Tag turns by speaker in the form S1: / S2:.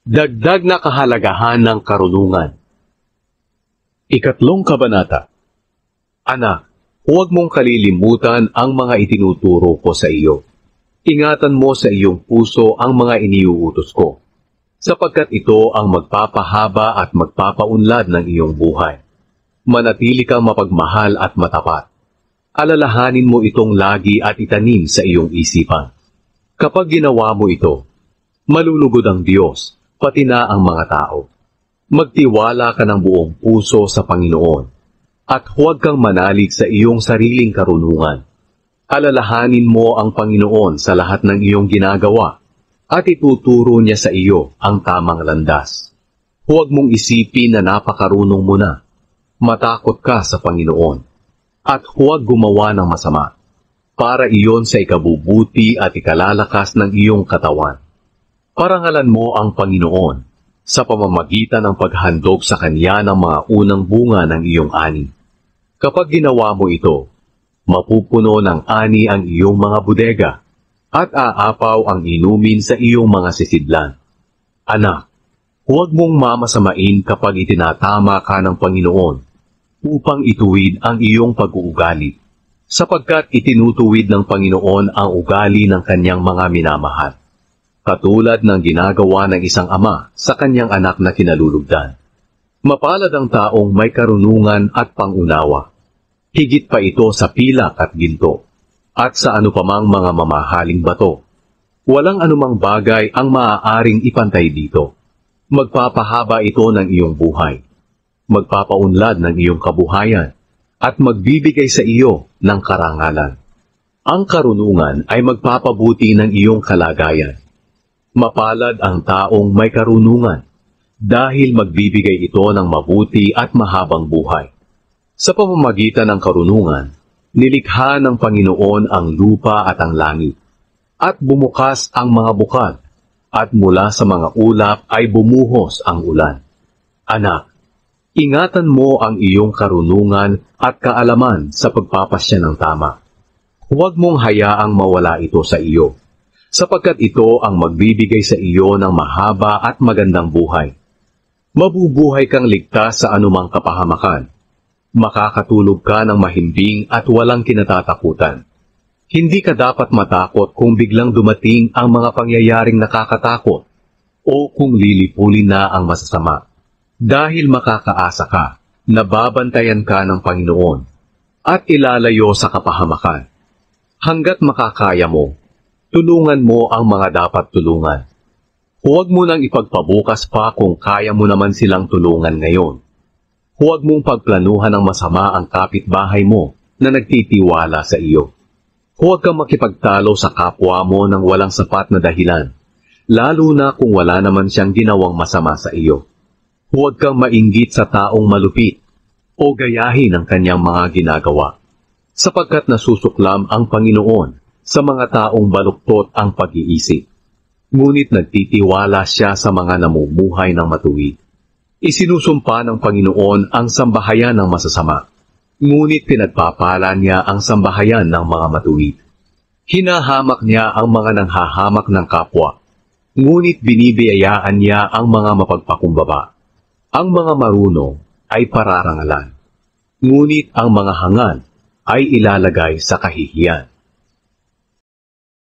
S1: Dagdag na kahalagahan ng karunungan. Ikatlong kabanata. Anak, huwag mong kalilimutan ang mga itinuturo ko sa iyo. Ingatan mo sa iyong puso ang mga iniuutos ko, sapagkat ito ang magpapahaba at magpapaunlad ng iyong buhay. Manatili kang mapagmahal at matapat. Alalahanin mo itong lagi at itanim sa iyong isipan. Kapag ginawa mo ito, malulugod ang Diyos, pati na ang mga tao. Magtiwala ka ng buong puso sa Panginoon, at huwag kang manalig sa iyong sariling karunungan. Alalahanin mo ang Panginoon sa lahat ng iyong ginagawa, at ituturo niya sa iyo ang tamang landas. Huwag mong isipin na napakarunong mo na. Matakot ka sa Panginoon, at huwag gumawa ng masama, para iyon sa ikabubuti at ikalalakas ng iyong katawan. Parangalan mo ang Panginoon sa pamamagitan ng paghandog sa Kanya ng mga unang bunga ng iyong ani. Kapag ginawa mo ito, mapupuno ng ani ang iyong mga bodega, at aapaw ang inumin sa iyong mga sisidlan. Anak, huwag mong mamasamain kapag itinatama ka ng Panginoon, upang ituwid ang iyong pag-uugali, sapagkat itinutuwid ng Panginoon ang ugali ng Kanyang mga minamahal, katulad ng ginagawa ng isang ama sa kanyang anak na kinalulugdan. Mapalad ang taong may karunungan at pangunawa. Higit pa ito sa pilak at ginto, at sa anupamang mga mamahaling bato. Walang anumang bagay ang maaaring ipantay dito. Magpapahaba ito ng iyong buhay, magpapaunlad ng iyong kabuhayan, at magbibigay sa iyo ng karangalan. Ang karunungan ay magpapabuti ng iyong kalagayan. Mapalad ang taong may karunungan, dahil magbibigay ito ng mabuti at mahabang buhay. Sa pamamagitan ng karunungan, nilikha ng Panginoon ang lupa at ang langit, at bumukas ang mga bukal, at mula sa mga ulap ay bumuhos ang ulan. Anak, ingatan mo ang iyong karunungan at kaalaman sa pagpapasya ng tama. Huwag mong hayaang mawala ito sa iyo, sapagkat ito ang magbibigay sa iyo ng mahaba at magandang buhay. Mabubuhay kang ligtas sa anumang kapahamakan. Makakatulog ka ng mahimbing at walang kinatatakutan. Hindi ka dapat matakot kung biglang dumating ang mga pangyayaring nakakatakot o kung lilipulin na ang masasama. Dahil makakaasa ka, nababantayan ka ng Panginoon at ilalayo sa kapahamakan. Hanggat makakaya mo, tulungan mo ang mga dapat tulungan. Huwag mo nang ipagpabukas pa kung kaya mo naman silang tulungan ngayon. Huwag mong pagplanuhan ng masama ang kapitbahay mo na nagtitiwala sa iyo. Huwag kang makipagtalo sa kapwa mo ng walang sapat na dahilan, lalo na kung wala naman siyang ginawang masama sa iyo. Huwag kang mainggit sa taong malupit o gayahin ang kanyang mga ginagawa, sapagkat nasusuklam ang Panginoon sa mga taong baluktot ang pag-iisip. Ngunit nagtitiwala siya sa mga namumuhay ng matuwid. Isinusumpa ng Panginoon ang sambahayan ng masasama, ngunit pinagpapala niya ang sambahayan ng mga matuwid. Hinahamak niya ang mga nanghahamak ng kapwa, ngunit binibiyayaan niya ang mga mapagpakumbaba. Ang mga marunong ay pararangalan, ngunit ang mga hangal ay ilalagay sa kahihiyan.